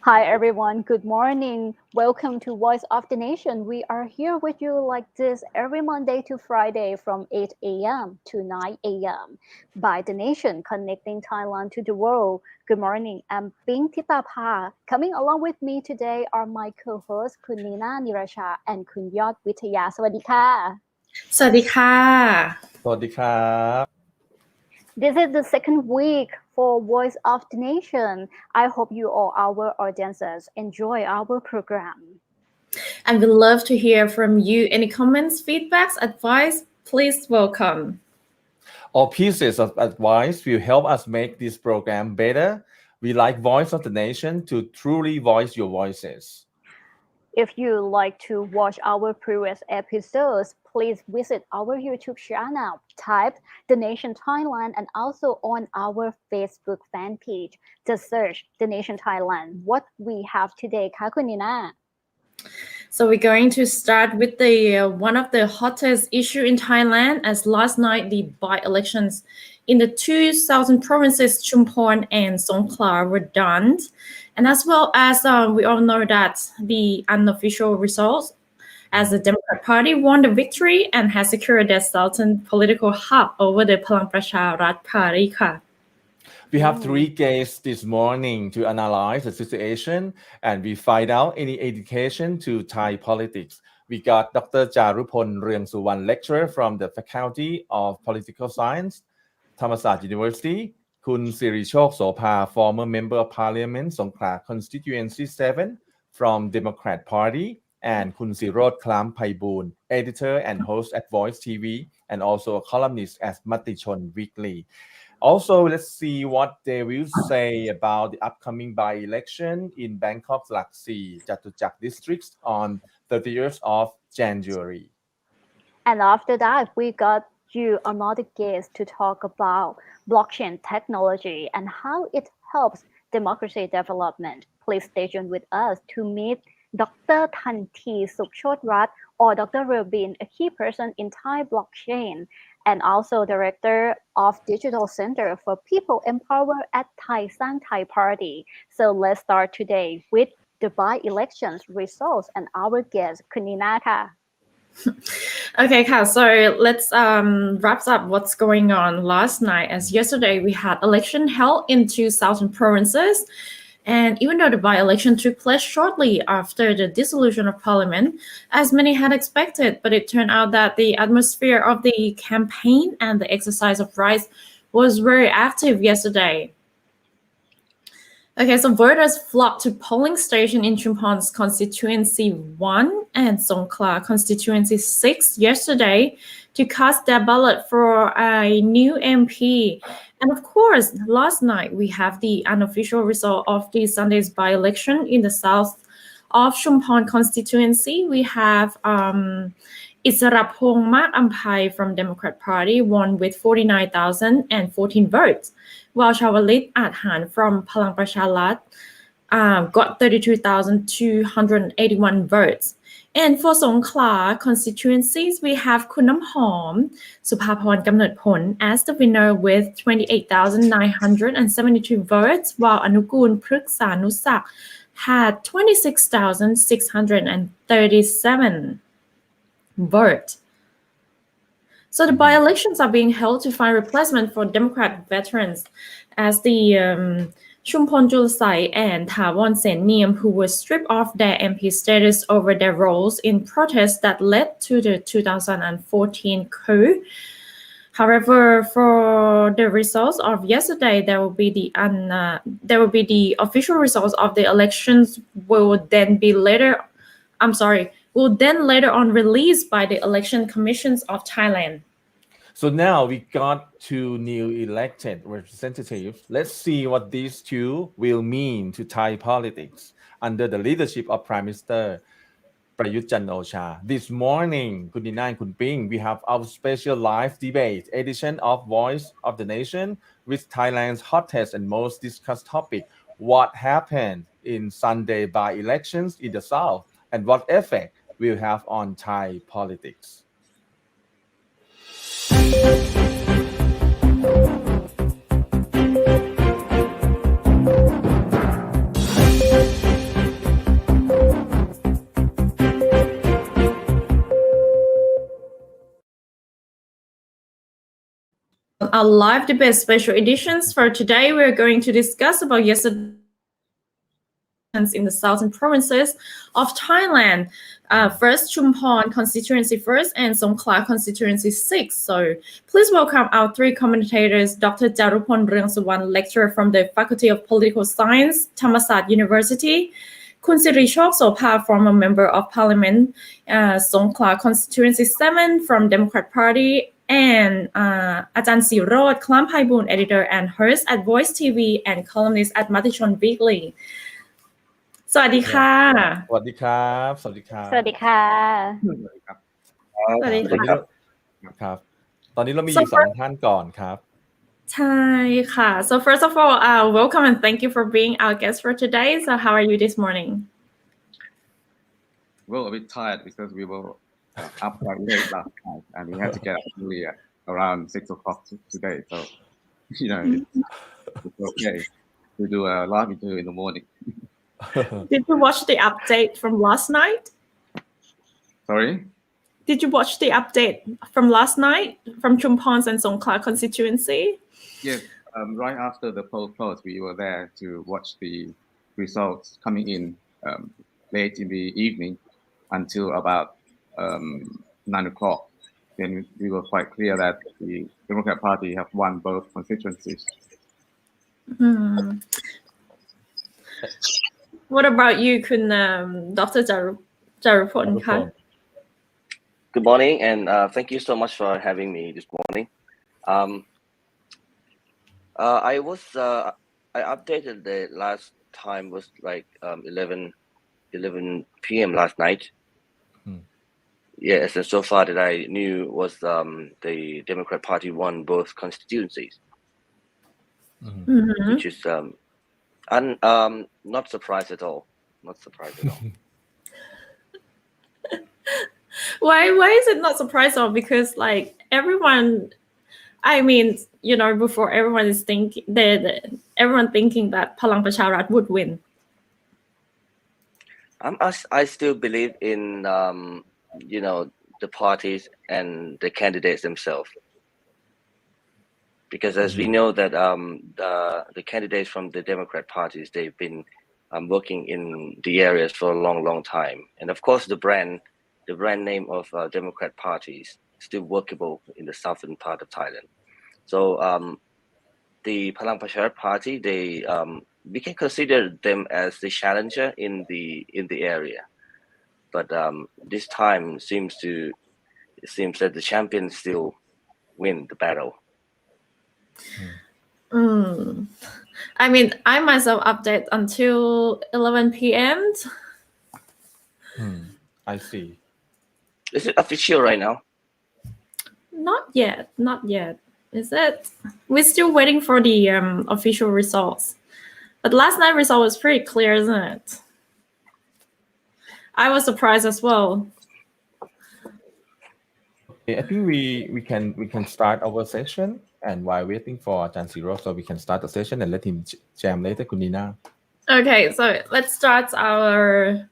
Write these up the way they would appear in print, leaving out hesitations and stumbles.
Hi everyone, good morning. Welcome to Voice of the Nation. We are here with you like this every Monday to Friday from 8 a.m. to 9 a.m. by the Nation, connecting Thailand to the world. Good morning, I'm Ping Thitapha. Coming along with me today are my co-hosts, Kun Nina Nirasha and Kun Yot Witaya. สวัสดีค่ะ สวัสดีค่ะ สวัสดีครับ This is the second week for Voice of the Nation. I hope you all, our audiences, enjoy our program. And we'd love to hear from you. Any comments, feedbacks, advice, please welcome. All pieces of advice will help us make this program better. We like Voice of the Nation to truly voice your voices. If you like to watch our previous episodes, please visit our YouTube channel, type The Nation Thailand, and also on our Facebook fan page. Just search The Nation Thailand. What we have today, ค่ะคุณนีน่า So we're going to start with the one of the hottest issue in Thailand as last night the by-elections in the two southern provinces Chumphon and Songkhla were done. And as well as we all know that the unofficial results as the Democrat Party won the victory and has secured their southern political hub over the Palang Pracharat Party ค่ะ We have three guests this morning to analyze the situation and we find out any education to Thai politics. We got Dr. Charupon Ryangsuwan, lecturer from the Faculty of Political Science, Thammasat University, Kun Sirichok Sopa, former member of Parliament, Songkhla Constituency 7 from Democrat Party, and Kun Sirot Klam Phaiboon, editor and host at Voice TV, and also a columnist at Matichon Weekly. Also, let's see what they will say about the upcoming by-election in Bangkok's Laksi, Chatuchak districts on 30th of January. And after that, we got you another guest to talk about blockchain technology and how it helps democracy development. Please stay tuned with us to meet Dr. Thanti Sukchodrat or Dr. Rubin, a key person in Thai blockchain, and also director of Digital Center for People Empower at Thai Sang Thai Party. So let's start today with the by-elections results and our guest, Kunina ค่ะ Okay, so let's wrap up what's going on last night. As yesterday we had election held in two southern provinces, and even though the by-election took place shortly after the dissolution of parliament, as many had expected, but it turned out that the atmosphere of the campaign and the exercise of rights was very active yesterday. Okay, so voters flocked to polling station in Chumphon's constituency 1 and Songkhla constituency 6 yesterday to cast their ballot for a new MP. And of course, last night we have the unofficial result of the Sunday's by-election in the south of Chumphon constituency. We have Isarapong Mak Ampai from Democrat Party won with 49,014 votes, while Chawalit Adhan from Palang Pracharat got 32,281 votes. And for Songkhla constituencies, we have Kunam Hom Supaporn Kamnotpon as the winner with 28,972 votes, while Anukul Pruksanusak had 26,637 votes. So the by-elections are being held to find replacement for Democrat veterans as the Chumphon Julsai and Thawon Senniam, who were stripped of their MP status over their roles in protests that led to the 2014 coup. However, for the results of yesterday, there will be the official results of the elections will then later on released by the election commissions of Thailand. So now we got two new elected representatives. Let's see what these two will mean to Thai politics under the leadership of Prime Minister Prayut Chan-o-cha. This morning, Kun Nina and Kun Ping, we have our special live debate edition of Voice of the Nation with Thailand's hottest and most discussed topic, what happened in Sunday by-elections in the South and what effect will have on Thai politics. Our live debate special editions for today, we're going to discuss about yesterday in the southern provinces of Thailand. First, Chumphon constituency first and Songkhla constituency 6. So please welcome our three commentators, Dr. Jarupon Ryangsuwan, lecturer from the Faculty of Political Science, Thammasat University, Kun Sirichok Sopa, former member of Parliament, Songkhla constituency 7 from Democrat Party, and Ajahn Sirot Klamphaiboon, editor and host at Voice TV and columnist at Matichon Weekly. สวัสดีค่ะ สวัสดีครับสวัสดีครับ สวัสดีค่ะ สวัสดีค่ะ ครับตอนนี้เรามีอยู่สองท่านก่อนครับ ใช่ค่ะ So first of all, welcome and thank you for being our guest for today. So how are you this morning? Well, a bit tired because we were up quite late last night and we had to get up early at around 6 o'clock today. So, you know, it's okay. We do a live interview in the morning. Did you watch the update from last night? Sorry? Did you watch the update from last night from Chumphon's and Songkhla constituency? Yes, right after the poll closed, we were there to watch the results coming in late in the evening until about 9 o'clock. Then we were quite clear that the Democrat Party have won both constituencies. What about you, Dr. Jarupon? Good morning, and thank you so much for having me this morning. I updated the last time was like 11 p.m. last night. Yes, and so far that I knew was the Democrat Party won both constituencies, which is not surprised at all. Not surprised at all. Why is it not surprising? Because like everyone, I mean, you know, before everyone is thinking everyone thinking that Palang Pracharat would win. I still believe in you know, the parties and the candidates themselves, because as we know that the candidates from the Democrat parties, they've been working in the areas for a long time, and of course the brand name of Democrat parties still workable in the southern part of Thailand. So the Palang Pracharat party, we can consider them as the challenger in the area. But this time it seems that the champions still win the battle. I mean, I myself update until 11 p.m. I see. Is it official right now? Not yet. Is it? We're still waiting for the official results. But last night result was pretty clear, isn't it? I was surprised as well. I think we can start our session, and while waiting for Ajahn Siro, so we can start the session and let him jam later, Kun Nina. Okay, so let's start our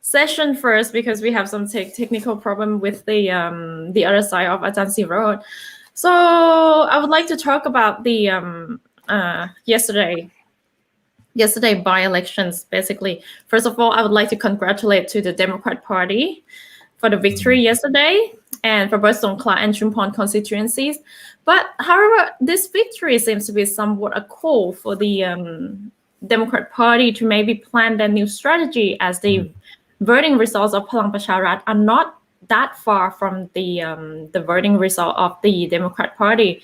session first because we have some technical problem with the other side of Ajahn Siro. So I would like to talk about the yesterday by-elections. Basically, first of all, I would like to congratulate to the Democrat Party for the victory yesterday and for both Songkhla and Chumphon constituencies. But however, this victory seems to be somewhat a call for the Democrat Party to maybe plan their new strategy, as the voting results of Palang Pracharat are not that far from the voting result of the Democrat Party.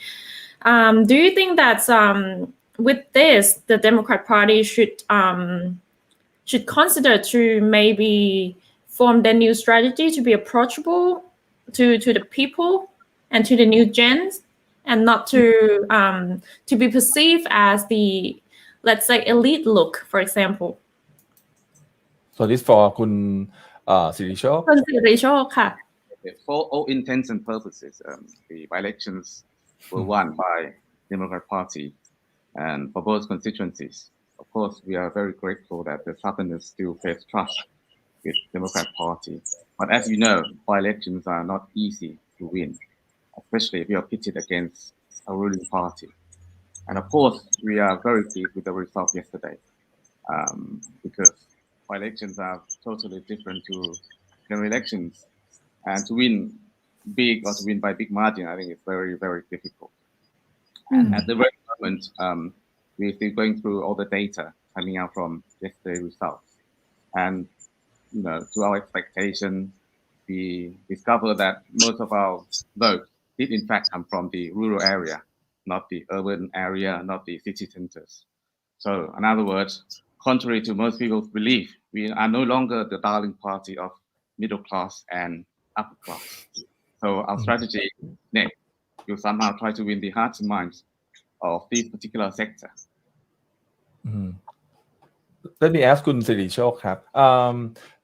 Do you think that with this, the Democrat Party should consider to maybe form their new strategy to be approachable to the people and to the new gens, and not to be perceived as the, let's say, elite look, for example. So this for คุณสิริโชค คุณสิริโชคค่ะ For all intents and purposes, the by-elections were won by Democrat Party, and for both constituencies. Of course, we are very grateful that the Southerners still face trust with Democrat Party. But as you know, by-elections are not easy to win, especially if you are pitted against a ruling party. And of course, we are very pleased with the result yesterday, because by-elections are totally different to general elections. And to win big or to win by big margin, I think it's very, very difficult. And at the very moment, we're still going through all the data coming out from yesterday's results. And, to our expectation, we discover that most of our votes did in fact come from the rural area, not the urban area, not the city centers. So in other words, contrary to most people's belief, we are no longer the darling party of middle class and upper class. So our strategy next will somehow try to win the hearts and minds of this particular sector. Let me ask คุณสิริโชคครับ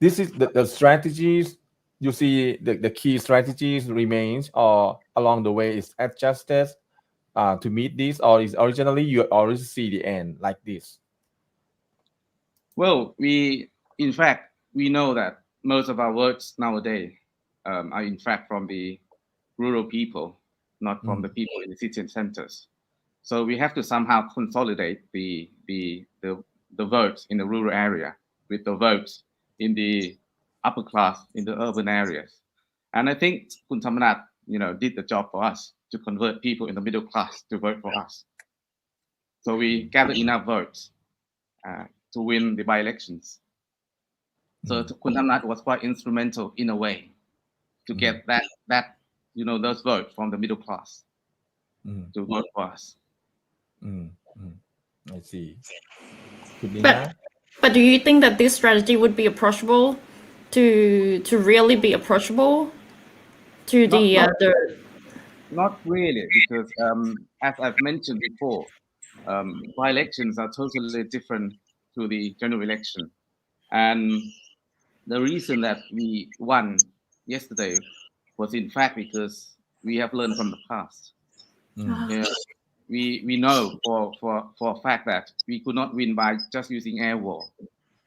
this is the strategies you see, the key strategies remains, or along the way is adjusted to meet this, or is originally you already see the end like this? Well, in fact, we know that most of our votes nowadays are in fact from the rural people, not from the people in the city centers. So we have to somehow consolidate the votes in the rural area with the votes in the upper class in the urban areas. And I think Kun Thamarat, did the job for us to convert people in the middle class to vote for us. So we gathered enough votes to win the by-elections. So Kun Thamarat was quite instrumental in a way to get that those votes from the middle class to vote for us. I see. But do you think that this strategy would be approachable to really be approachable to Not really, because as I've mentioned before, by-elections are totally different to the general election. And the reason that we won yesterday was in fact because we have learned from the past. We know for a fact that we could not win by just using air war.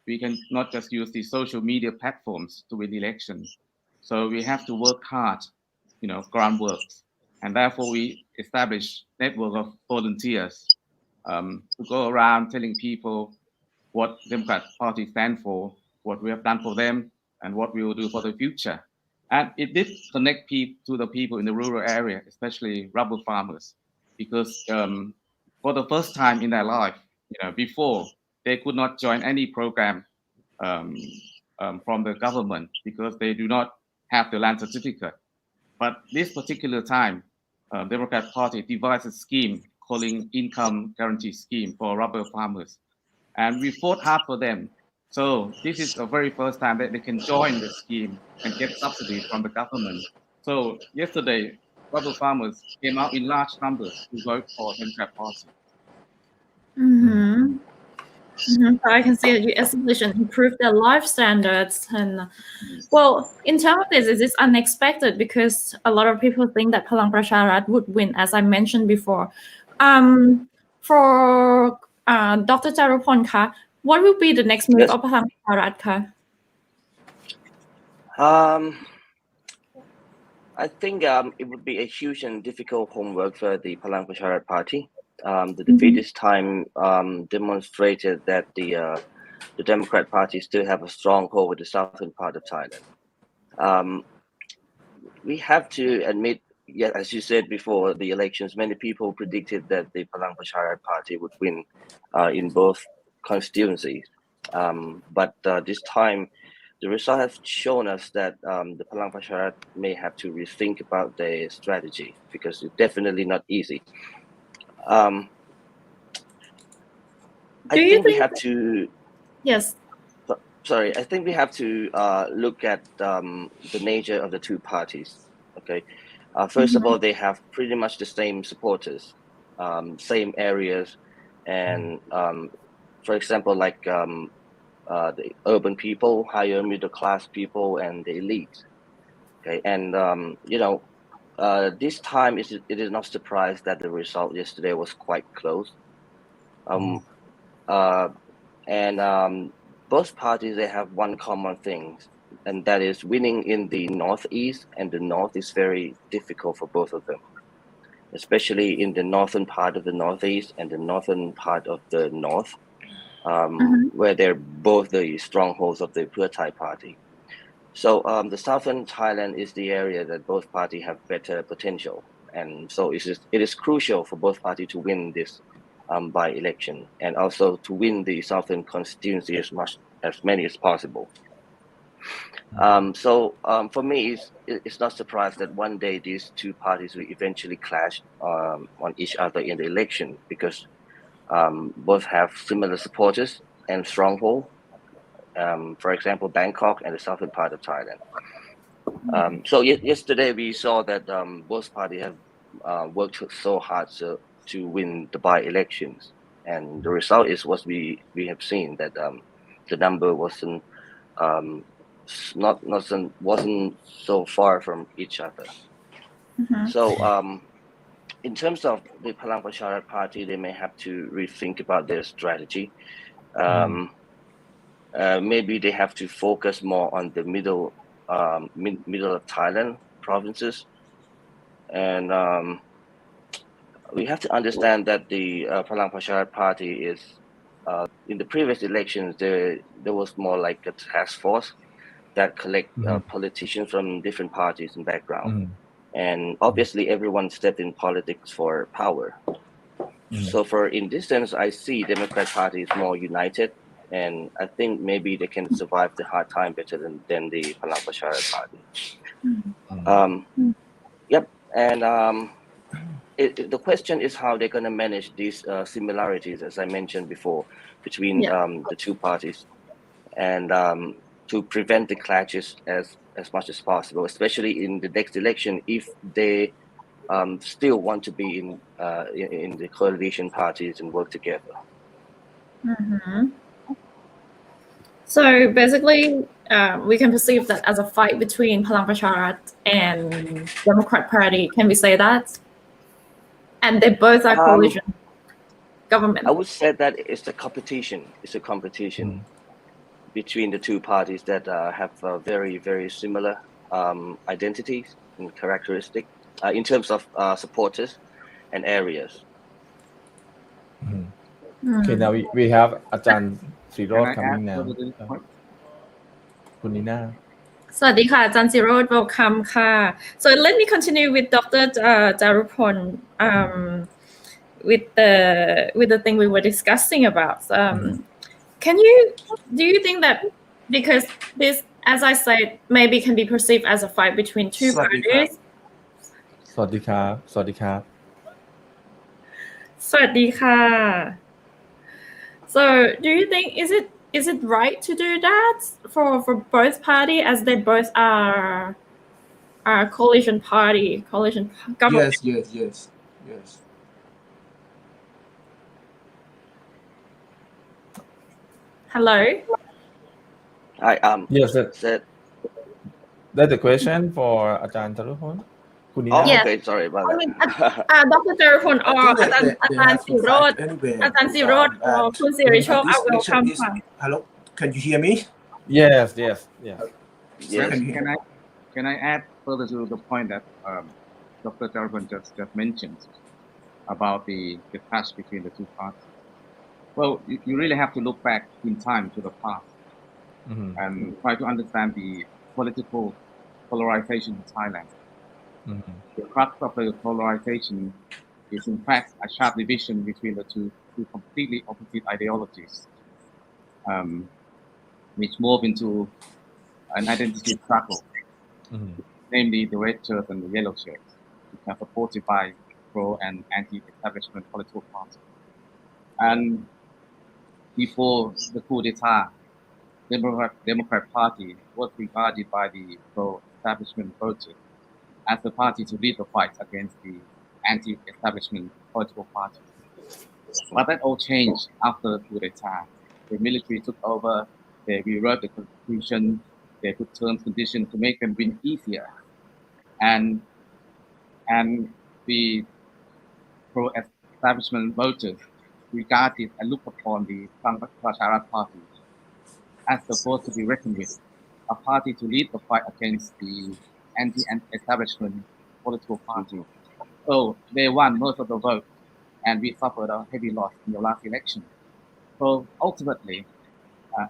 We can not just use the social media platforms to win the election. So we have to work hard, groundwork. And therefore we establish network of volunteers to go around telling people what Democrat Party stand for, what we have done for them, and what we will do for the future. And it did connect to the people in the rural area, especially rubber farmers, because for the first time in their life, before they could not join any program from the government because they do not have the land certificate. But this particular time, Democrat Party devised a scheme calling income guarantee scheme for rubber farmers. And we fought hard for them. So this is the very first time that they can join the scheme and get subsidies from the government. So yesterday, rubber farmers came out in large numbers to vote for Democrat Party. So I can see that you established and improved their life standards. And well, in terms of this, it is unexpected because a lot of people think that Palang Pracharat would win, as I mentioned before. For Dr. Charupon, what will be the next move of Palang Pracharat? I think it would be a huge and difficult homework for the Palang Pracharat Party. The defeat this time demonstrated that the Democrat Party still have a strong hold with the southern part of Thailand. We have to admit, as you said before the elections, many people predicted that the Palang Pracharat Party would win in both constituencies. But this time, the result has shown us that the Palang Pracharat may have to rethink about their strategy because it's definitely not easy. I think we have to. Yes. sorry, I think we have to look at the nature of the two parties. Okay, first of all, they have pretty much the same supporters, same areas, and for example, like the urban people, higher middle class people, and the elite. Okay, and this time it is not surprised that the result yesterday was quite close. Um, uh, and both parties, they have one common thing, and that is winning in the northeast, and the north is very difficult for both of them, especially in the northern part of the northeast and the northern part of the north, where they're both the strongholds of the Pheu Thai party. So the southern Thailand is the area that both parties have better potential, and so it is crucial for both parties to win this by-election, and also to win the southern constituency as many as possible. For me, it's not surprised that one day these two parties will eventually clash on each other in the election, because both have similar supporters and stronghold. For example, Bangkok and the southern part of Thailand. Yesterday we saw that both parties have worked so hard to win the by-elections, and the result is what we have seen, that the number wasn't wasn't so far from each other. So in terms of the Palang Pracharat Party, they may have to rethink about their strategy. Maybe they have to focus more on the middle of Thailand provinces, and we have to understand that the Palang Pracharat Party is in the previous elections there was more like a task force that collect politicians from different parties and background, and obviously everyone stepped in politics for power. So in this sense, I see Democrat Party is more united, and I think maybe they can survive the hard time better than the Palang Pracharat Party. Yep, and the question is how they're going to manage these similarities, as I mentioned before, between the two parties, and to prevent the clashes as much as possible, especially in the next election, if they still want to be in the coalition parties and work together. So basically, we can perceive that as a fight between Palang Pracharat and Democrat Party. Can we say that? And they both are coalition government. I would say that it's a competition. It's a competition between the two parties that have very, very similar identities and characteristics in terms of supporters and areas. Okay, now we have อาจารย์ Sirot Can I coming add now. further to this point? คุณ Nina. สวัสดีค่ะอาจารย์ Sirot, welcome ค่ะ So let me continue with Dr. Jarupon with the thing we were discussing about. Do you think that because this, as I said, maybe can be perceived as a fight between two parties? สวัสดีครับ สวัสดีครับ สวัสดีค่ะ So do you think is it right to do that for both parties, as they both are coalition government? Yes. Hello. Yes, said that's the question for อาจารย์ Jarupon. คุณ Nina. Yes. Okay, sorry about I that. mean, Dr. Jarupon or อาจารย์ Sirot, อาจารย์ Sirot or คุณ Sirichok are welcome ค่ะ Hello, can you hear me? Yes. Yes. Can I add further to the point that Dr. Jarvan just mentioned about the clash between the two parties? Well, you really have to look back in time to the past and try to understand the political polarization in Thailand. The crux of the polarization is in fact a sharp division between the two completely opposite ideologies, which move into an identity struggle, namely the red shirts and the yellow shirts, which are supported by pro and anti-establishment political parties. And before the coup d'etat, Democrat Party was regarded by the pro-establishment voters as the party to lead the fight against the anti-establishment political parties. But that all changed after the coup d'etat. The military took over, they rewrote the constitution, they put terms conditions to make them win easier. And the pro-establishment voters regarded and looked upon the Prasharat Party as the force to be reckoned with, a party to lead the fight against the anti-establishment political party. So they won most of the votes, and we suffered a heavy loss in the last election. So ultimately,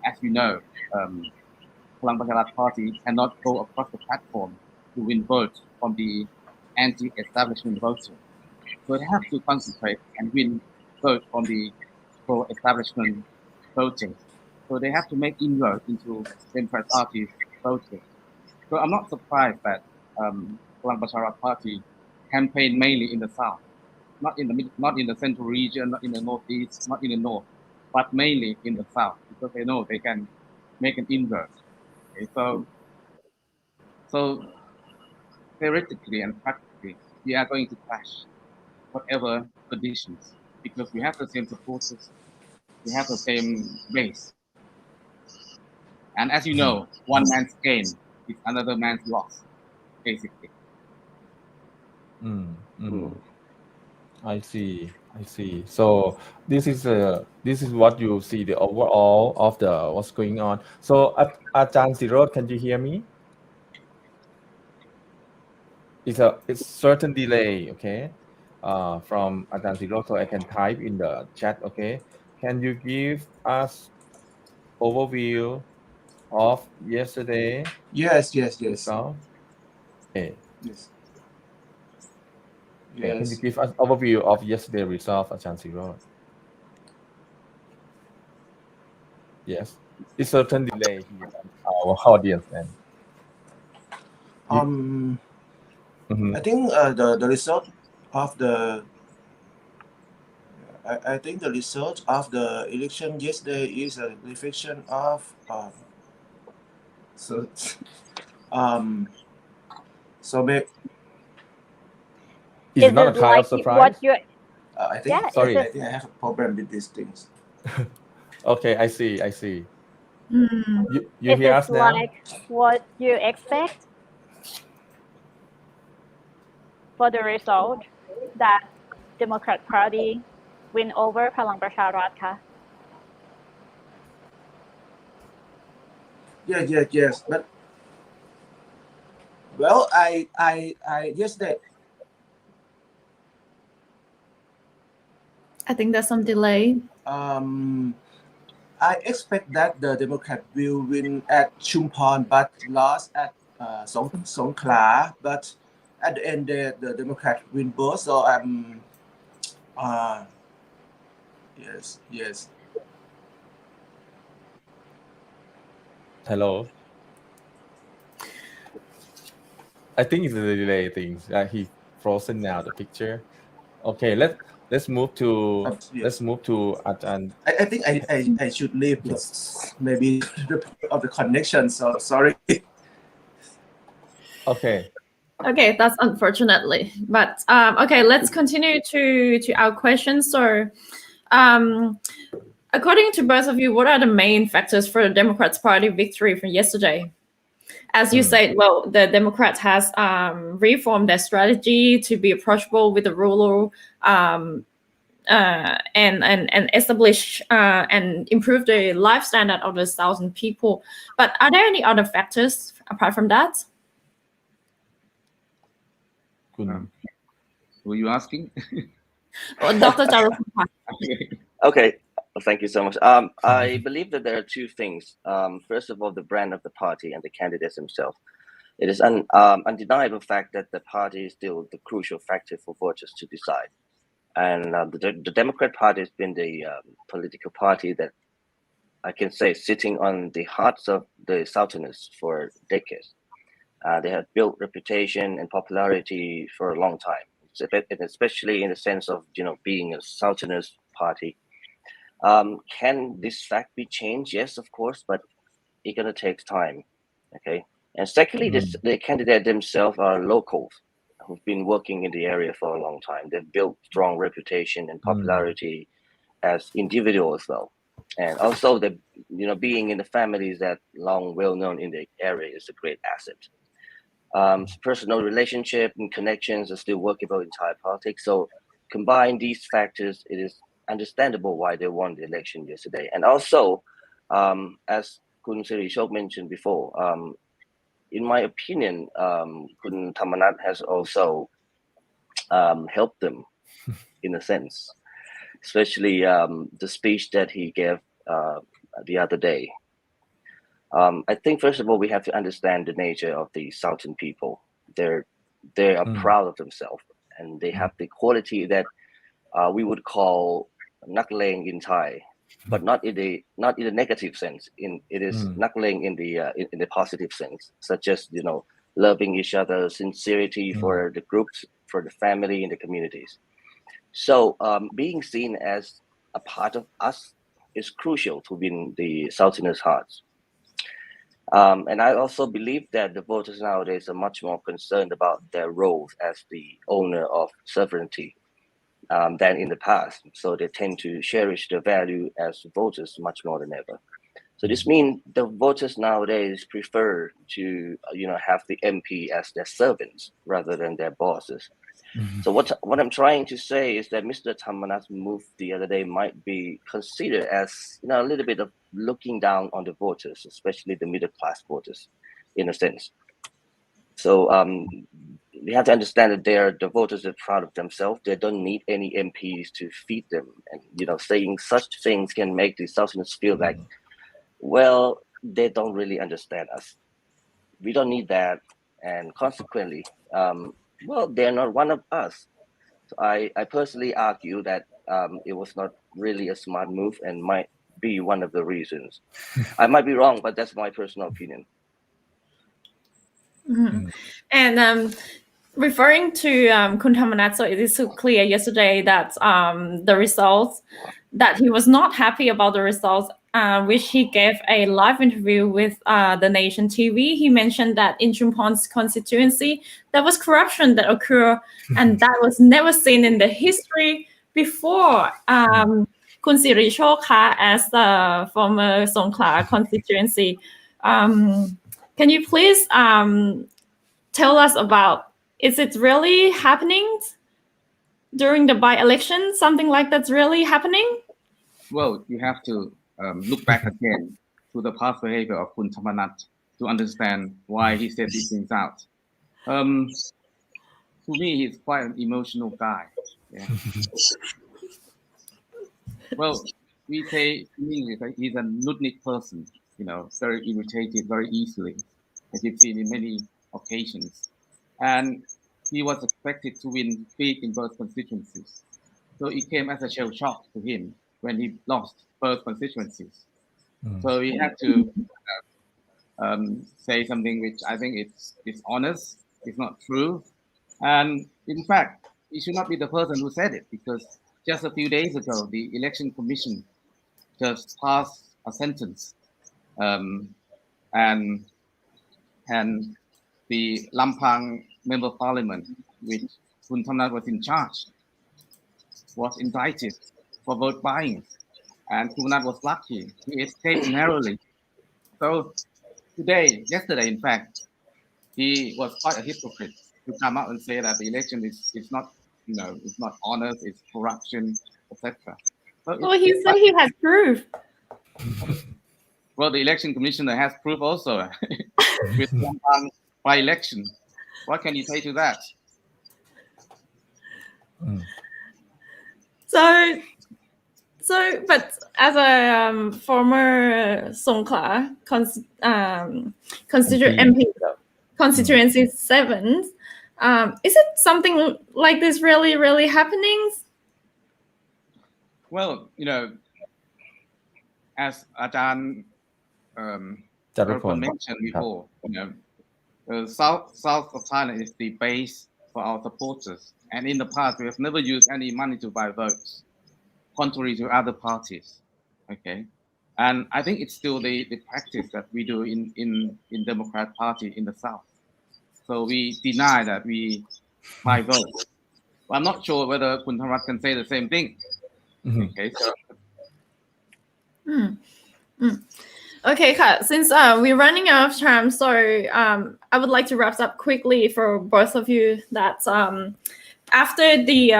as you know, Palang Pracharath Party cannot go across the platform to win votes from the anti-establishment voters. So they have to concentrate and win votes from the pro-establishment voters. So they have to make inroads into Democrat Party's voters. So I'm not surprised that Palang Pracharath Party campaigned mainly in the south, not in the central region, not in the northeast, not in the north, but mainly in the south, because they know they can make an inroad. Okay, so theoretically and practically, we are going to clash, whatever conditions, because we have the same supporters, we have the same base. And as you know, one man's gain is another man's loss, basically. I see. I see. So this is what you see the overall of the what's going on. So Ajahn Sirot, can you hear me? It's certain delay, okay? From Ajahn Sirot, so I can type in the chat, okay? Can you give us overview of yesterday Yes. result? Okay. Yes. Okay. Can you Yes. give us overview of yesterday result, Ajahn Sirot? Yes. It's certain delay here, our audience and I think the result of the I think the result of the election yesterday is a reflection of so so may, Is it not a it kind like of surprise? what you? I think Yeah, Sorry. is I think I have a problem with these things. Okay, I see. You is hear it us now? like what you expect for the result that Democrat Party win over Palang Pracharath คะ Yes. But well, I yesterday I think there's some delay. I expect that the Democrat will win at Chumphon, but lost at Songkhla. But at the end, the Democrat win both. So yes. Hello. I think it's the delay things. He frozen now the picture. Okay, let's move to Yes. Ajahn. I think I should leave because maybe of the connection. So sorry. Okay. Okay, that's unfortunately. But okay, let's continue to our questions. So, according to both of you, what are the main factors for the Democrats' Party victory from yesterday? As you said, well, the Democrats has reformed their strategy to be approachable with the rural and establish and improve the life standard of the thousand people. But are there any other factors apart from that? Were you asking? Dr. Jaru. Okay, well, thank you so much. I believe that there are two things. First of all, the brand of the party and the candidates themselves. It is an undeniable fact that the party is still the crucial factor for voters to decide. And the Democrat Party has been the political party that I can say sitting on the hearts of the Southerners for decades. They have built reputation and popularity for a long time, especially in the sense of being a Southerners party. Can this fact be changed? Yes, of course, but it's gonna take time. Okay. And secondly, the candidate themselves are locals who've been working in the area for a long time. They've built strong reputation and popularity as individuals, though, and also the being in the families that long well known in the area is a great asset. Personal relationship and connections are still workable in Thai politics. So combine these factors, it is understandable why they won the election yesterday. And also, as Kun Siri Chok mentioned before, in my opinion, Kun Thamanat has also helped them in a sense, especially the speech that he gave the other day. I think first of all we have to understand the nature of the Southern people. They are proud of themselves, and they have the quality that we would call knuckling in Thai, but not in the negative sense. It is knuckling in the positive sense, such as loving each other, sincerity for the groups, for the family, and the communities. So being seen as a part of us is crucial to win the Southerners' hearts. And I also believe that the voters nowadays are much more concerned about their roles as the owner of sovereignty than in the past. So they tend to cherish the value as voters much more than ever. So this means the voters nowadays prefer to have the MP as their servants rather than their bosses. So what I'm trying to say is that Mr. Thammanat's move the other day might be considered as a little bit of looking down on the voters, especially the middle class voters, in a sense. So we have to understand that the voters are proud of themselves. They don't need any MPs to feed them, and saying such things can make the Southerners feel like, well, they don't really understand us. We don't need that, and consequently, well, they're not one of us. So I personally argue that it was not really a smart move and might be one of the reasons. I might be wrong, but that's my personal opinion. And referring to Kun Thamanat, so it is so clear yesterday that the results, that he was not happy about the results, which he gave a live interview with the Nation TV. He mentioned that in Chumphon's constituency, there was corruption that occurred, and that was never seen in the history before. Kun Siri Chok as the former Songkhla constituency, can you please tell us about, is it really happening during the by-election? Something like that's really happening? Well, you have to look back again to the past behavior of Kun Thamanat to understand why he said these things out. To me, he's quite an emotional guy. Yeah. Well, we say he's a nudnik person, very irritated very easily, as you've seen in many occasions. And he was expected to win big in both constituencies. So it came as a shell shock to him when he lost both constituencies. So he had to say something which I think it's dishonest, it's not true. And in fact, he should not be the person who said it, because just a few days ago, the Election Commission just passed a sentence, and the Lampang Member of Parliament, which Kun Thammanat was in charge, was indicted for vote buying, and Kun Thammanat was lucky; he escaped narrowly. So yesterday, in fact, he was quite a hypocrite to come out and say that the election is not, it's not honest, it's corruption, etc. Well, he said he has proof. Well, the election commissioner has proof also with by election. What can you say to that? So, but as a former Songkhla constituency 7, is it something like this really happening? Well, as Ajahn mentioned before, the south of Thailand is the base for our supporters, and in the past we have never used any money to buy votes, contrary to other parties. Okay, And I think it's still the practice that we do in Democrat Party in the South. So we deny that we buy votes. Well, I'm not sure whether Kun Tharat can say the same thing. Okay, so Okay, Kat, since we're running out of time, so I would like to wrap up quickly for both of you that after the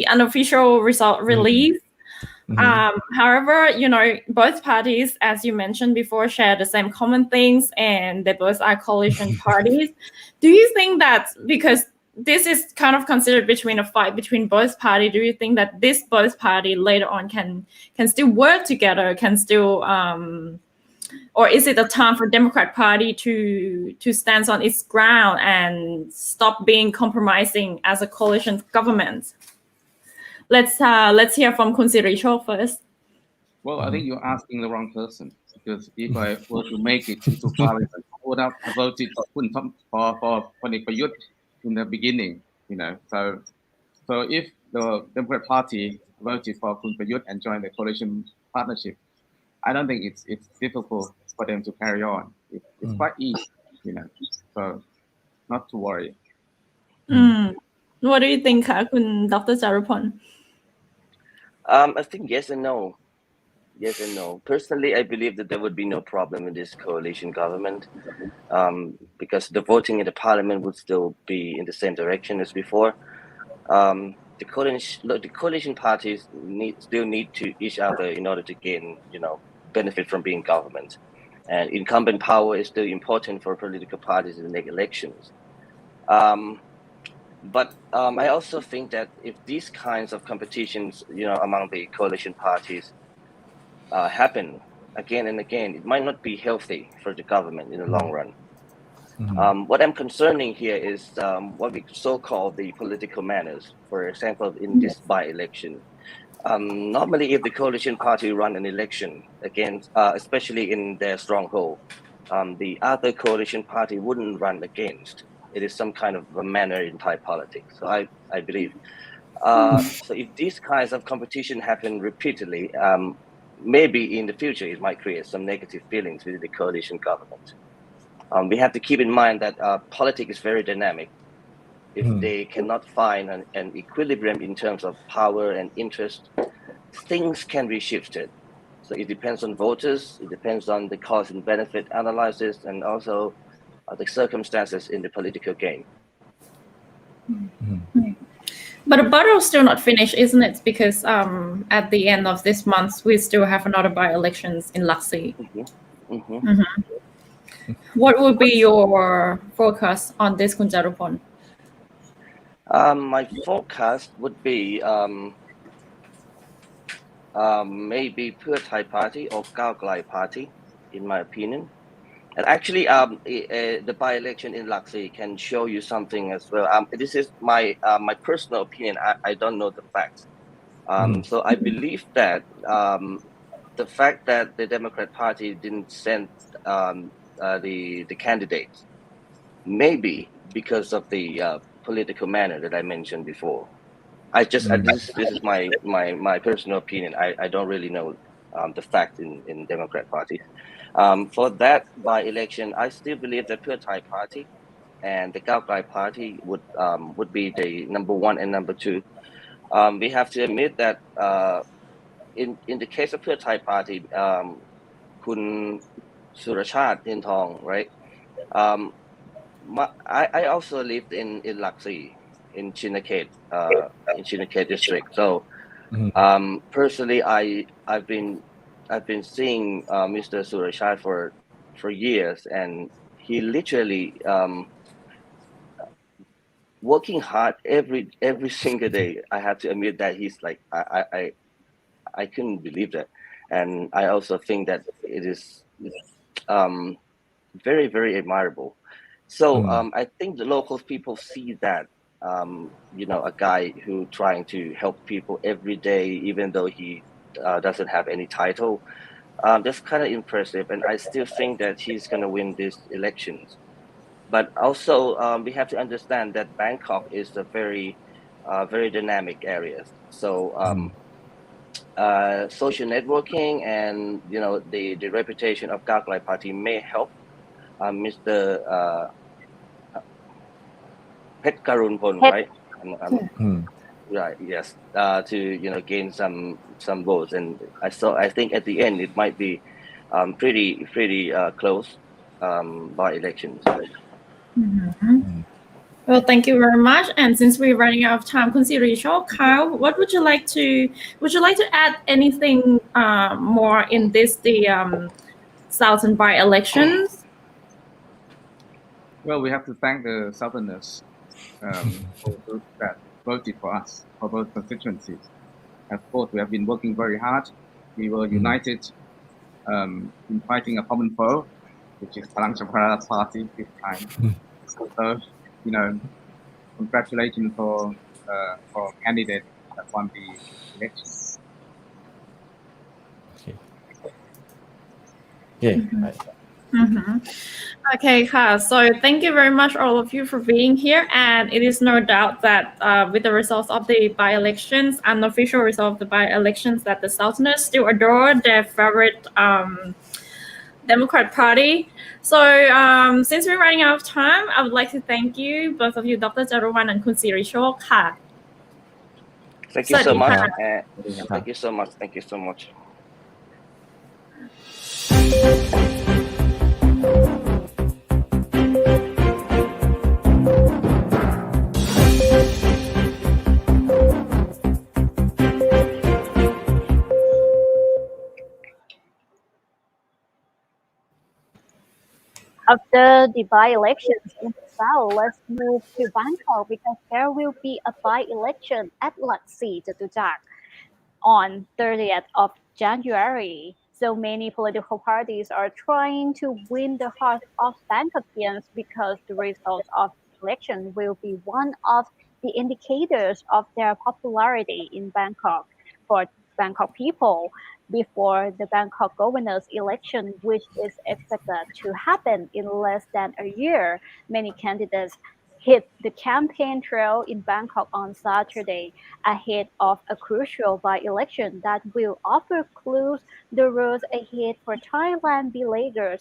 unofficial result release, however, both parties, as you mentioned before, share the same common things and they both are coalition parties. Do you think that because this is kind of considered between a fight between both parties, do you think that this both party later on can still work together, can still or is it a time for Democrat Party to stand on its ground and stop being compromising as a coalition government? Let's hear from Kun Sirichok first. Well, I think you're asking the wrong person, because if I were to make it into parliament, I would have voted for Panic Prayut in the beginning, So if the Democrat Party voted for Kun Prayut and joined the coalition partnership, I don't think it's difficult for them to carry on. It's quite easy, So not to worry. What do you think, Kun Dr. Charupon? I think yes and no. Yes and no. Personally, I believe that there would be no problem in this coalition government, because the voting in the parliament would still be in the same direction as before. The coalition parties still need to each other in order to gain, benefit from being government, and incumbent power is still important for political parties in the next elections. But I also think that if these kinds of competitions, among the coalition parties happen again and again, it might not be healthy for the government in the long run. What I'm concerning here is what we so-call the political manners. For example, in this by-election, normally if the coalition party run an election against, especially in their stronghold, the other coalition party wouldn't run against. It is some kind of a manner in Thai politics. So I believe. So if these kinds of competition happen repeatedly, maybe in the future it might create some negative feelings within the coalition government. We have to keep in mind that politics is very dynamic. If they cannot find an equilibrium in terms of power and interest, things can be shifted. So it depends on voters, it depends on the cost and benefit analysis, and also the circumstances in the political game. But the battle's still not finished, isn't it? Because at the end of this month, we still have another by-elections in Laxi. What would be your forecast on this, Kun Charupon? My forecast would be maybe Pheu Thai Party or Cao Klai Party, in my opinion. And actually, the by-election in Laxi can show you something as well. This is my personal opinion. I don't know the facts. So I believe that the fact that the Democrat Party didn't send the candidates, maybe because of the political manner that I mentioned before. This is my personal opinion. I don't really know the facts in Democrat Party. For that by-election, I still believe that Pheu Thai Party and the Cao Klai Party would be the number one and number two. We have to admit that in the case of Pheu Thai Party, Kun Surachat Thintong, right? I also lived in Laxi, in Chinakhet district. So personally, I've been seeing Mr. Surashai for years, and he literally working hard every single day. I have to admit that he's like I couldn't believe that, and I also think that it is very, very admirable. So I think the local people see that a guy who trying to help people every day, even though he doesn't have any title. That's kind of impressive, and I still think that he's going to win these elections. But also, we have to understand that Bangkok is a very, very dynamic area. So social networking and the reputation of Gaklai Party may help Mr. Pet Karunpon, Pet. right? Right. Yes. To gain some votes, and I think at the end it might be pretty close by elections. Well, thank you very much. And since we're running out of time, considering Kyle, what would you like to add anything more in the Southern by elections? Well, we have to thank the Southerners for those that voted for us for both constituencies. Of course, we have been working very hard. We were united in fighting a common foe, which is Palang Chaprara Party this time. So, congratulations for candidates that won the election. Okay, so thank you very much, all of you, for being here. And it is no doubt that with the results of the by-elections, unofficial results of the by-elections, that the Southerners still adore their favorite Democrat Party. So since we're running out of time, I would like to thank you, both of you, Dr. Jaruwan and Kun Sirishok. Thank you so much. Thank you so much. Thank you so much. After the by-elections in the South, let's move to Bangkok because there will be a by-election at Laxi, Jatujak, on 30th of January. So many political parties are trying to win the hearts of Bangkokians because the results of the election will be one of the indicators of their popularity in Bangkok for Bangkok people before the Bangkok governor's election, which is expected to happen in less than a year. Many candidates hit the campaign trail in Bangkok on Saturday ahead of a crucial by-election that will offer clues the road ahead for Thailand beleaguered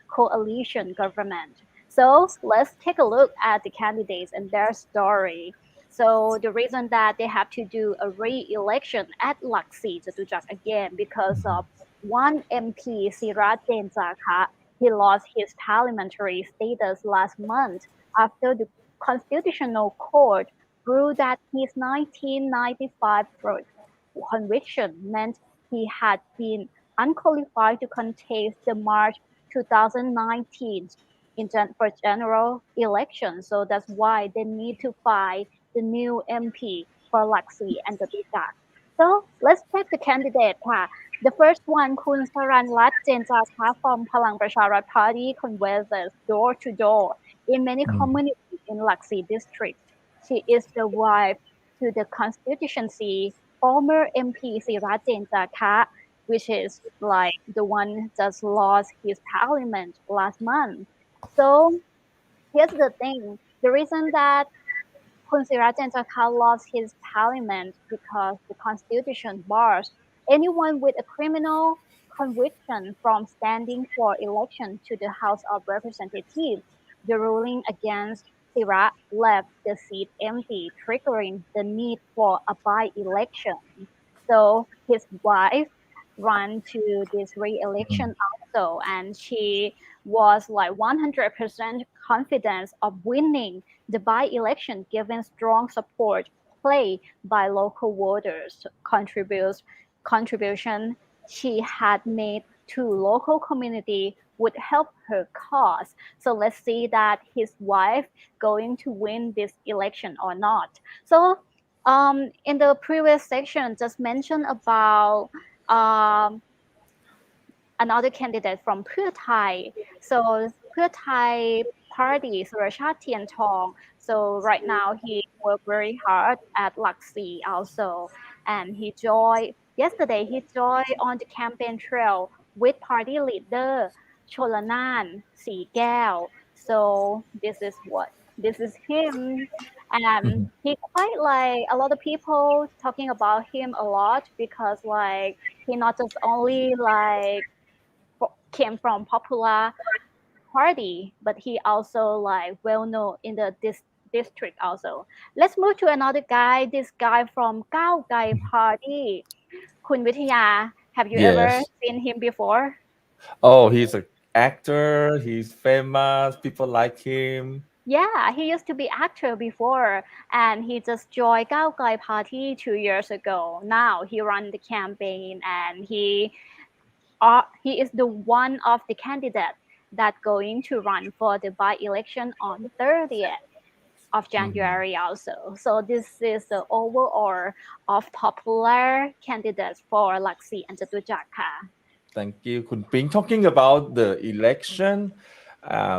coalition government. So let's take a look at the candidates and their story. So the reason that they have to do a re-election at Laxi Jatujak again because of one MP, Sirat Denjaka, he lost his parliamentary status last month after the Constitutional Court ruled that his 1995 conviction meant he had been unqualified to contest the March 2019 for general election. So that's why they need to find the new MP for Laxi and the Bijak. So let's take the candidate ค่ะ The first one คุณสรัญรัตน์เจนจาคะ from พลังประชารัฐ Party converses door to door in many communities in Laxi district. She is the wife to the constituency former MP Sirat Jenjaka, which is like the one just lost his parliament last month. So here's the thing. The reason that Kun Sirat Jenjaka lost his parliament because the constitution bars anyone with a criminal conviction from standing for election to the House of Representatives. The ruling against Sirat left the seat empty, triggering the need for a by-election. So his wife ran to this re-election also, and she was like 100% confident of winning the by-election given strong support play by local voters contribution she had made to local community would help her cause. So let's see that his wife going to win this election or not. So in the previous section just mentioned about another candidate from เพื่อไทย so เพื่อไทย party สุรชาติเทียนทอง so right now he worked very hard at Laxi also and yesterday he joined on the campaign trail with party leader ชลนาน สีแก้ว so this is him And he quite like a lot of people talking about him a lot because like he not just only like came from popular party, but he also like well known in the district also. Let's move to another guy. This guy from Gao Gai Party. Kun Vitaya, have you ever Yes. seen him before? Oh, he's an actor. He's famous. People like him. Yeah, he used to be actor before, and he just joined Gao Gai Party 2 years ago. Now he run the campaign, and he is the one of the candidates that going to run for the by-election on 30th of January also. So this is the overall of popular candidates for Laxi and Jatujakarta. Thank you, Kun Ping. Talking about the election,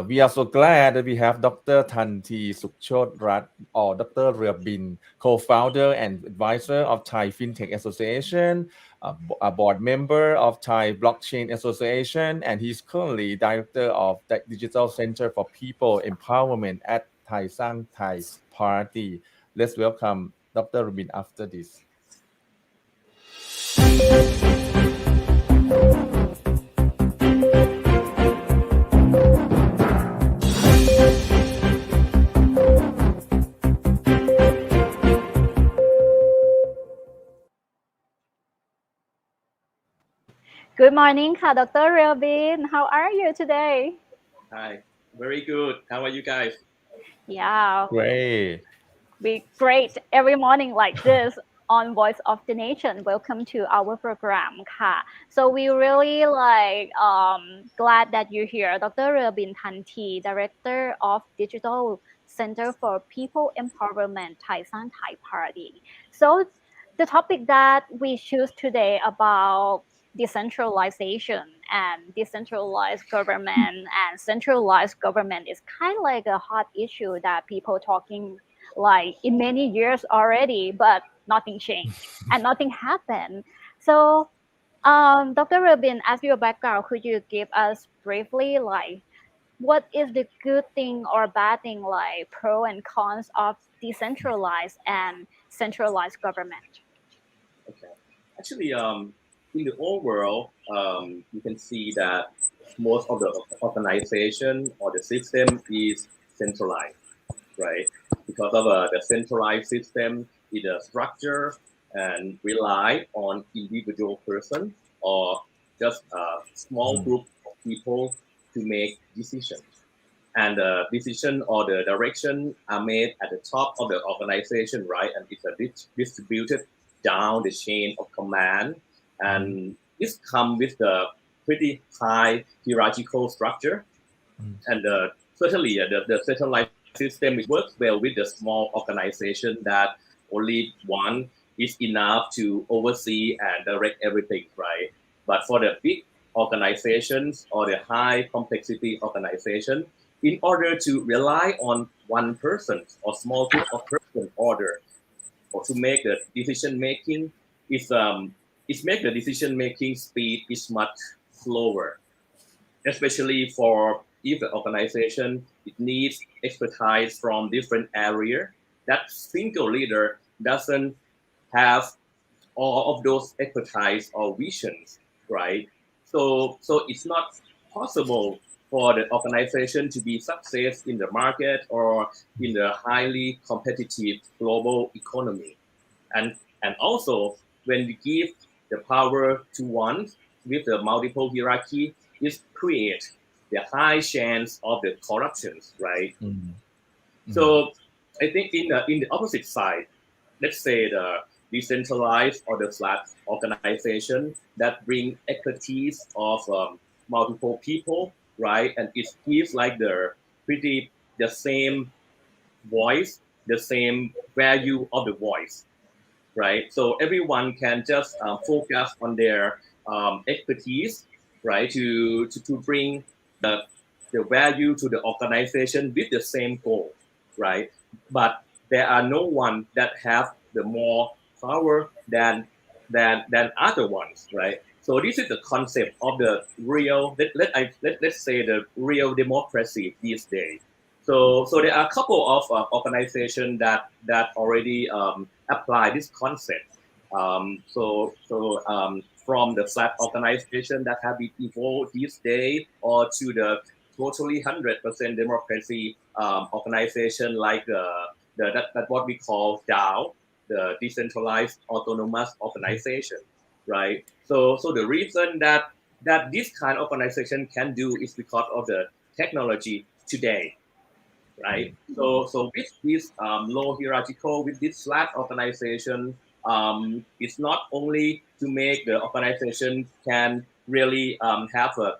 we are so glad that we have Dr. Thanti Sukchodrat or Dr. Ryabin, co-founder and advisor of Thai FinTech Association, a board member of Thai Blockchain Association, and he's currently director of the Digital Center for People Empowerment at Thai Sang Thai Party. Let's welcome Dr. Ryabin after this. Good morning, Dr. Robin. How are you today? Hi, very good. How are you guys? Yeah, Great. we great every morning like this on Voice of the Nation. Welcome to our program, Ka. So we really like glad that you're here, Dr. Robin Tanti, Director of Digital Center for People Empowerment, Thai Sang Thai Party. So the topic that we choose today about decentralization and decentralized government and centralized government is kind of like a hot issue that people talking like in many years already, but nothing changed and nothing happened. So Dr. Rubin, as your background, could you give us briefly like what is the good thing or bad thing, like pro and cons of decentralized and centralized government? Okay. Actually, in the old world, you can see that most of the organization or the system is centralized, right? Because of the centralized system, is a structure and rely on individual person or just a small group of people to make decisions. And the decision or the direction are made at the top of the organization, right? And it's distributed down the chain of command, and this come with the pretty high hierarchical structure. And certainly the centralized system it works well with the small organization that only one is enough to oversee and direct everything, right? But for the big organizations or the high complexity organization, in order to rely on one person or small group of person order or to make the decision making is make the decision making speed is much slower, especially for if the organization it needs expertise from different area that single leader doesn't have all of those expertise or visions, right? So it's not possible for the organization to be success in the market or in the highly competitive global economy. And also when we give the power to one with the multiple hierarchy, it creates the high chance of the corruptions, right? So I think in the opposite side, let's say the decentralized or the flat organization that bring expertise of multiple people, right? And it gives like the same voice, the same value of the voice, right? So everyone can just focus on their expertise, right? To bring the value to the organization with the same goal, right? But there are no one that have the more power than other ones, right? So this is the concept of the real let's say the real democracy these days. So there are a couple of organizations that already apply this concept. From the flat organization that have been evolved these days, or to the totally 100% democracy organization like that what we call DAO, the decentralized autonomous organization, right? So the reason that this kind of organization can do is because of the technology today, right? So with this low hierarchical, with this flat organization, it's not only to make the organization can really have a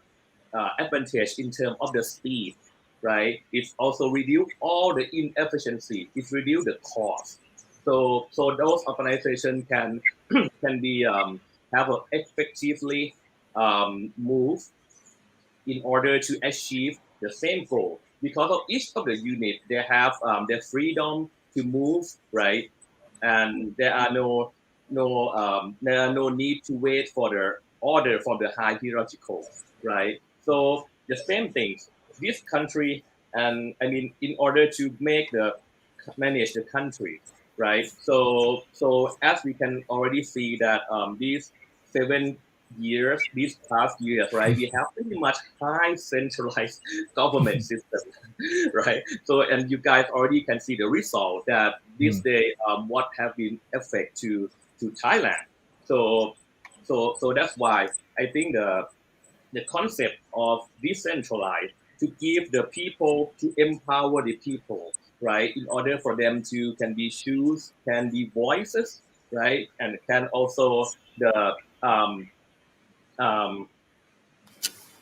advantage in terms of the speed, right? It's also reduce all the inefficiency. It's reduce the cost. So those organizations can can be have a effectively move in order to achieve the same goal. Because of each of the unit, they have their freedom to move, right? And there are no need to wait for the order from the high hierarchical, right? So the same things. This country, and I mean, in order to manage the country, right? So as we can already see that these 7 years, these past years, right, we have pretty much high centralized government system, right? So, and you guys already can see the result that this day, what have been effect to Thailand. So that's why I think the concept of decentralized to give the people, to empower the people, right, in order for them to can be choose, can be voices, right, and can also the um,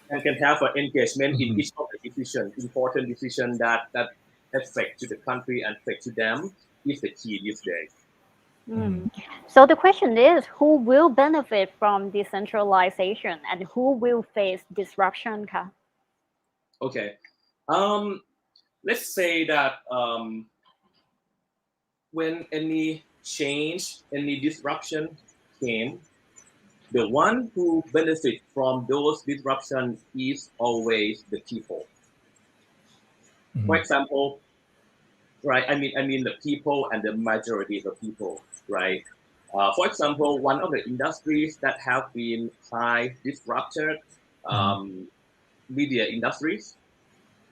and can have an engagement in each of the decision, important decision that affect to the country and affect to them is the key these days. So the question is, who will benefit from decentralization and who will face disruption? Ka? Okay, let's say that when any change, any disruption came, the one who benefit from those disruption is always the people. For example, right? I mean the people and the majority of the people, right? For example, one of the industries that have been high disrupted, media industries,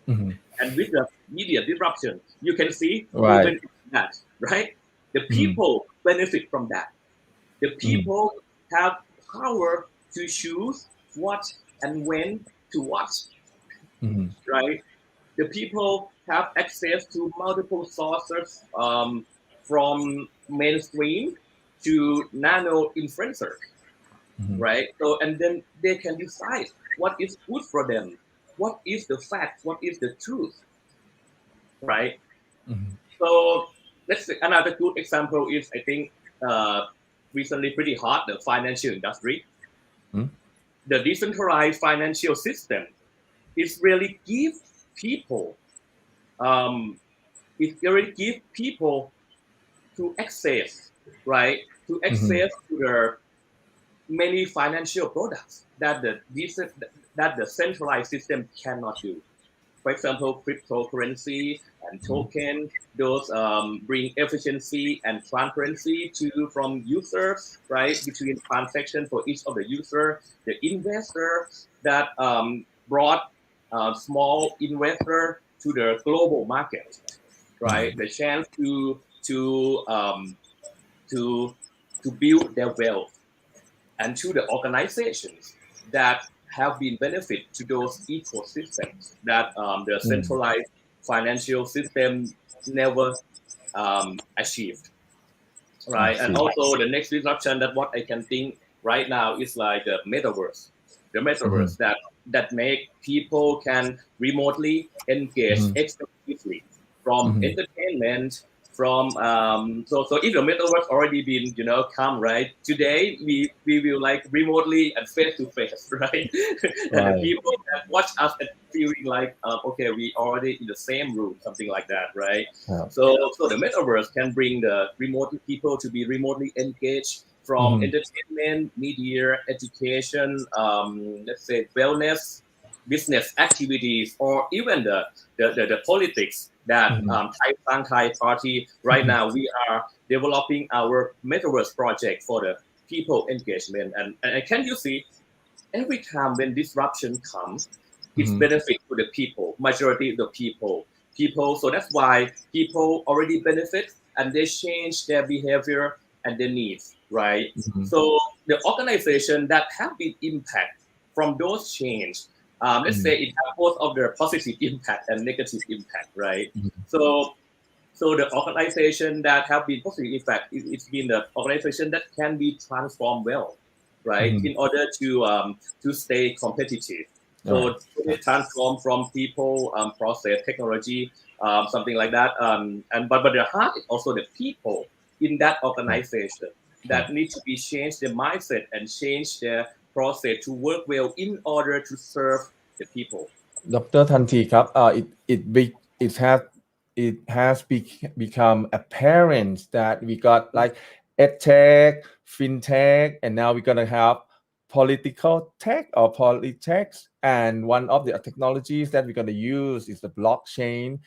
and with the media disruption, you can see who Right. benefit from that, right? The people benefit from that. The people have power to choose what and when to watch, right? The people have access to multiple sources from mainstream to nano influencers, right? So, and then they can decide what is good for them, what is the fact, what is the truth, right? So let's say another good example is, I think, recently pretty hot, the financial industry. The decentralized financial system is really give people it really give people to access, right, to access to the many financial products that the centralized system cannot do. For example, cryptocurrency and token, those bring efficiency and transparency to from users, right? Between transactions for each of the user, the investor that brought small investor to the global market, right? The chance to to build their wealth, and to the organizations that have been benefit to those ecosystems that the centralized financial system never achieved, I right? And see. also the next disruption that what I can think right now is like the metaverse that make people can remotely engage exclusively from entertainment, from so if the metaverse already been come, right, today we will like remotely and face to face, right? And the people that watch us and feeling like okay, we already in the same room, something like that, right? Yeah. So the metaverse can bring the remote people to be remotely engaged from entertainment, media, education, let's say wellness, business activities or even the politics that Thai Party right now we are developing our metaverse project for the people engagement and can you see every time when disruption comes it's benefit to the people majority of the people so that's why people already benefit and they change their behavior and their needs right so the organization that have been impact from those change let's say it has both of their positive impact and negative impact right so the organization that have been positive impact it's been the organization that can be transformed well right in order to stay competitive so they transform from people process technology something like that but the heart is also the people in that organization that need to be changed their mindset and change their process to work well in order to serve the people ดรทันทีครับ it has become apparent that we got like edtech, fintech, and now we're gonna have political tech or politics. And one of the technologies that we're gonna use is the blockchain.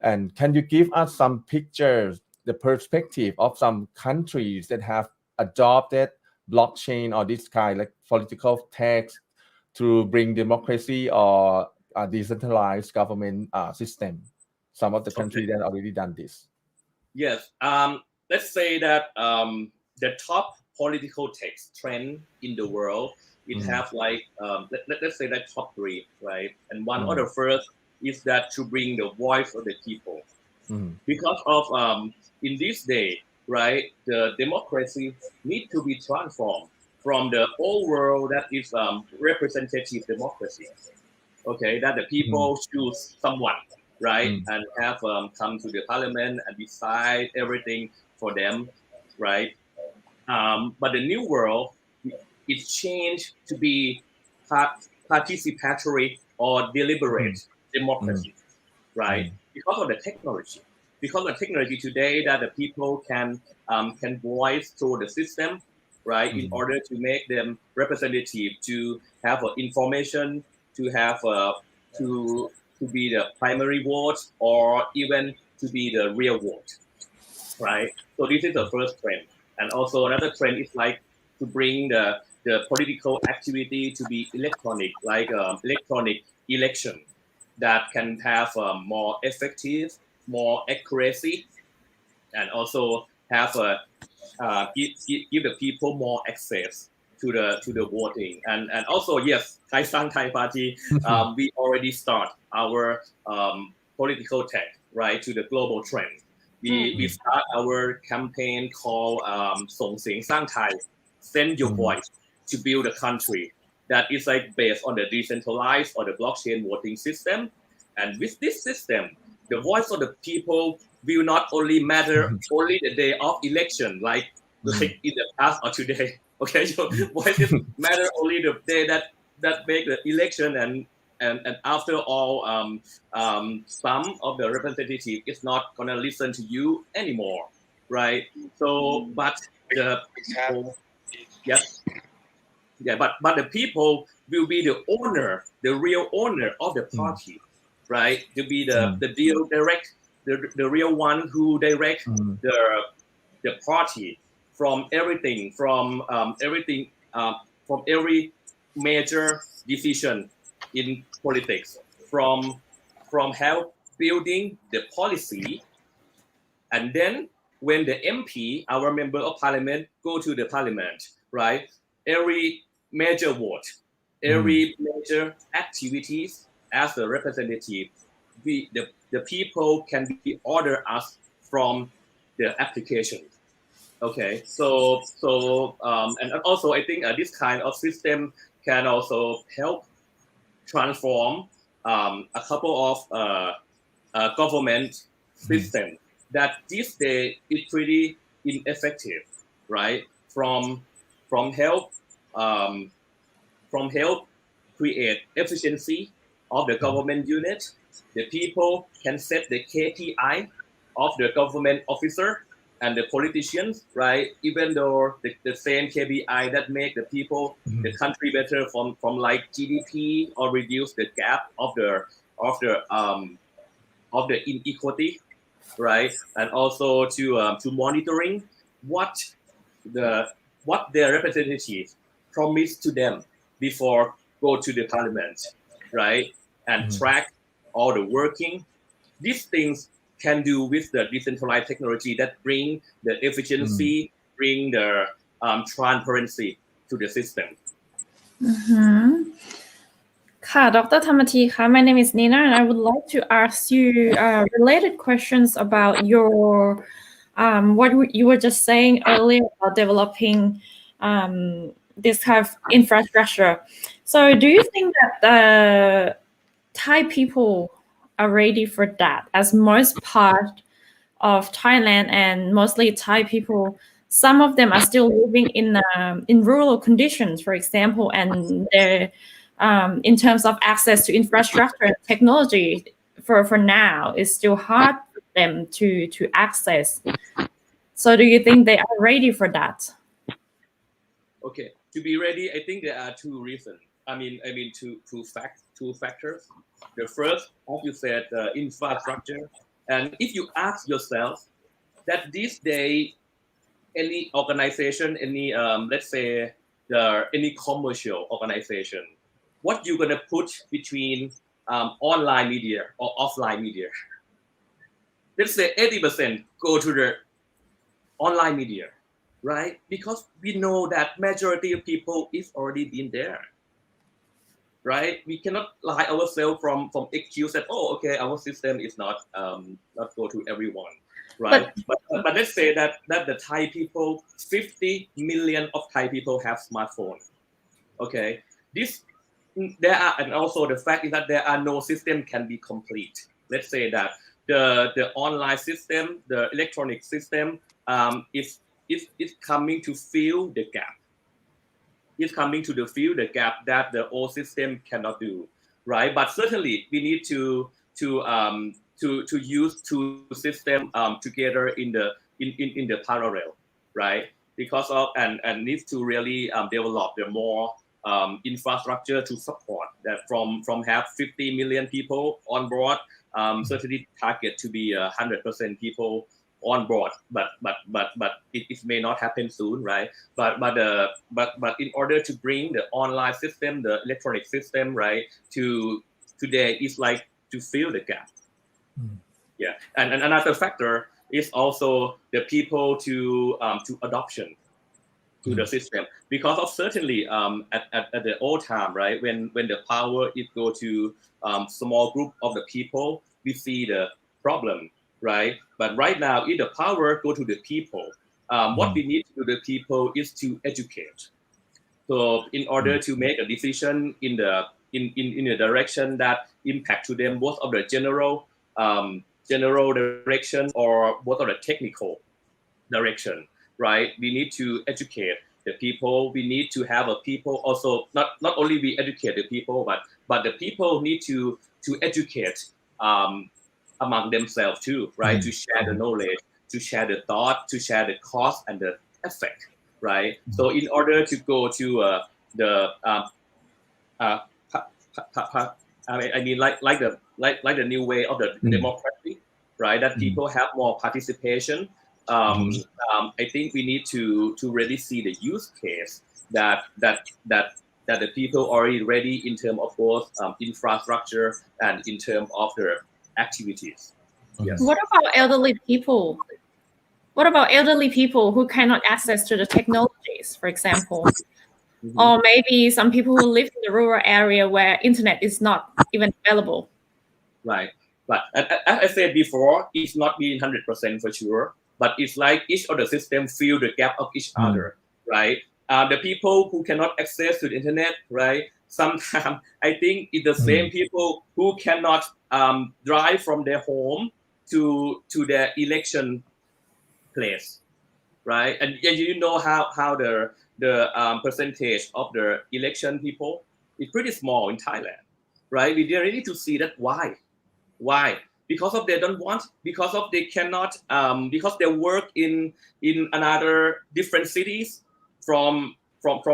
And can you give us some pictures, the perspective of some countries that have adopted blockchain or this kind like political tech to bring democracy or a decentralized government system? Some of the countries that already done this. Yes. Let's say that the top political text trend in the world, it have like, let's say that top three, right? And one of the first is that to bring the voice of the people. Because of, in this day, right, the democracy need to be transformed from the old world that is representative democracy. Okay, that the people choose someone right and have come to the parliament and decide everything for them right but the new world it's changed to be participatory or deliberate democracy right because of the technology today that the people can voice through the system right in order to make them representative to have information to have to be the primary vote or even to be the real vote, right? So this is the first trend. And also another trend is like to bring the political activity to be electronic, like electronic election that can have more effective, more accuracy, and also have give the people more access to the voting and also yes Thai Party we already start our political tech right to the global trend we start our campaign called ส่งเสียงสร้างไทย send your voice to build a country that is like based on the decentralized or the blockchain voting system and with this system the voice of the people will not only matter only the day of election like in the past or today okay your voices matter only the day that make the election and after all some of the representative is not gonna listen to you anymore right so but the people yes but the people will be the owner the real owner of the party right to be the deal direct the real one who direct the party from everything from every major decision in politics from help building the policy and then when the MP our member of parliament go to the parliament right every major vote every major activities as a representative the people can be order us from the application okay and also I think this kind of system can also help transform a couple of government systems that this day is pretty ineffective right from help create efficiency of the government unit the people can set the KPI of the government officer and the politicians, right? Even though the same KPI that make the people, the country better from like GDP or reduce the gap of the inequity, right? And also to monitoring what the what their representatives promise to them before go to the parliament, right? And track all the working. These things can do with the decentralized technology that bring the efficiency, bring the transparency to the system. ค่ะดรธรรมธีค่ะ My name is Nina and I would like to ask you related questions about your what you were just saying earlier about developing this kind of infrastructure. So do you think that the Thai people are ready for that, as most part of Thailand and mostly Thai people, some of them are still living in rural conditions, for example, and they're in terms of access to infrastructure and technology for now is still hard for them to access. So do you think they are ready for that? Okay, to be ready, I think there are two reasons. Two factors. The first, as you said, infrastructure. And if you ask yourself that this day, any organization, any let's say any commercial organization, what you're gonna put between online media or offline media? Let's say 80% go to the online media, right? Because we know that majority of people is already been there, right? We cannot lie ourselves from excuse that okay, our system is not go to everyone, right? But let's say that the Thai people, 50 million of Thai people have smartphone. Okay, this there are, and also the fact is that there are no system can be complete. Let's say that the online system, the electronic system is coming to fill the gap. Is coming to fill the gap that the old system cannot do, right? But certainly we need to use two systems together in the parallel, right? Because of and needs to really develop the more infrastructure to support that from have 50 million people on board. Certainly target to be 100% people on board, but it may not happen soon, right? But in order to bring the online system, the electronic system, right, to today is like to fill the gap. Yeah, and another factor is also the people to adoption to the system, because of certainly at the old time, right, when the power is go to small group of the people, we see the problem, right? But right now, if the power go to the people, what we need to do the people is to educate. So in order to make a decision in a direction that impact to them, both of the general direction or both of the technical direction, right? We need to educate the people. We need to have a people also, not only we educate the people, but the people need to educate among themselves too, right? To share the knowledge, to share the thought, to share the cause and the effect, right? So in order to go to the I mean like the new way of the democracy, right? That people have more participation. I think we need to really see the use case that the people are already ready in terms of both infrastructure and in terms of their activities. Yes. What about elderly people? What about elderly people who cannot access to the technologies, for example? Or maybe some people who live in the rural area where internet is not even available. Right. But as I said before, it's not being 100% for sure, but it's like each of the system fill the gap of each other, right? The people who cannot access to the internet, right? Sometimes I think it's the same people who cannot drive from their home to their election place, right? And you know how the percentage of the election people is pretty small in Thailand, right? We really need to see that why because of they don't want, because of they cannot, because they work in another different cities from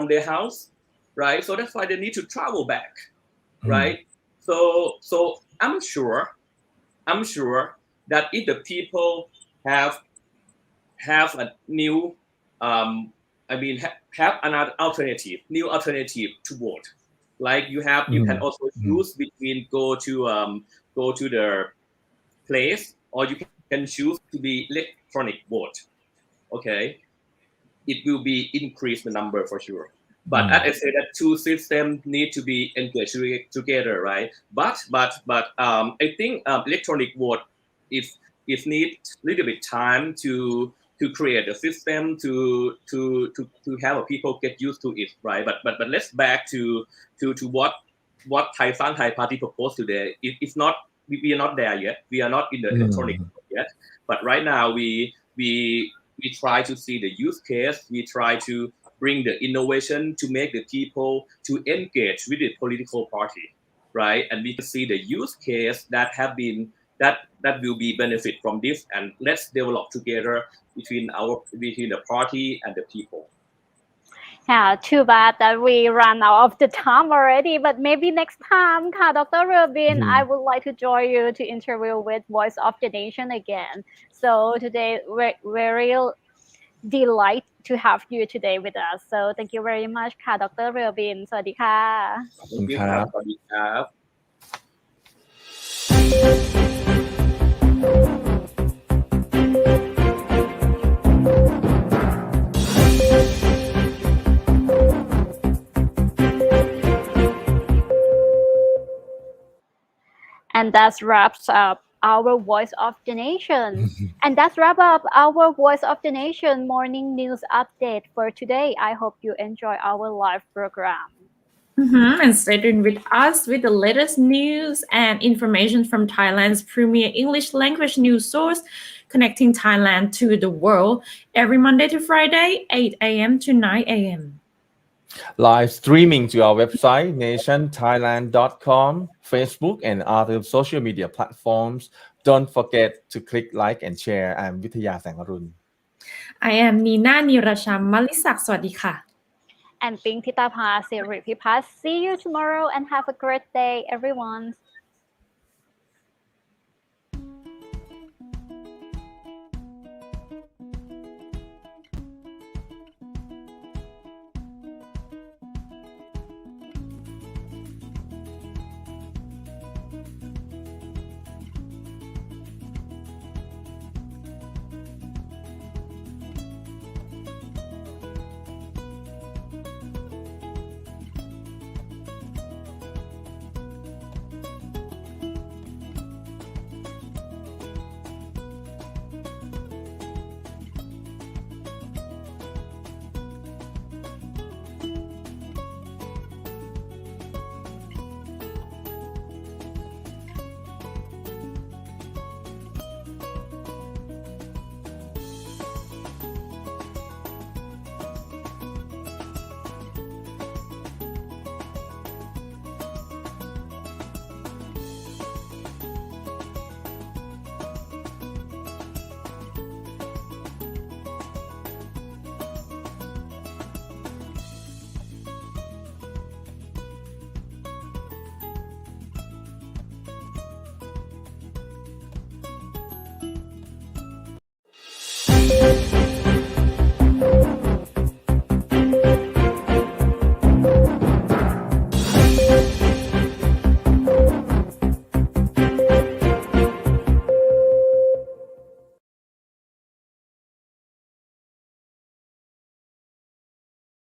their house, right? So that's why they need to travel back, right? So I'm sure that if the people have a new, have another new alternative to vote. Like you can also choose between go to the place, or you can choose to be electronic vote. Okay, it will be increase the number for sure. But as I say, that two systems need to be engaged together, right? But I think electronic vote if need little bit time to create a system to have people get used to it, right? But let's back to what Thai Party proposed today. It's not, we are not there yet. We are not in the electronic vote yet. But right now we try to see the use case. We try to bring the innovation to make the people to engage with the political party, right? And we can see the use case that have been that will be benefit from this, and let's develop together between the party and the people. Yeah, too bad that we ran out of the time already, but maybe next time, Dr. Rubin, I would like to join you to interview with Voice of the Nation again. So today, we're very delight to have you today with us. So thank you very much, Dr. Rubin. สวัสดีค่ะ Thank you ครับ สวัสดีครับ And that wraps up our Voice of the Nation. And that's wrap up our Voice of the Nation morning news update for today. I hope you enjoy our live program. And stay tuned with us with the latest news and information from Thailand's premier English language news source, connecting Thailand to the world every Monday to Friday, 8 a.m. to 9 a.m. Live streaming to our website, nationthailand.com, Facebook, and other social media platforms. Don't forget to click like and share. I'm Vithaya Sangarun. I am Nina Nirasham Malisak. สวัสดีค่ะ And Ping Thitapha Siri Pipas. See you tomorrow and have a great day, everyone.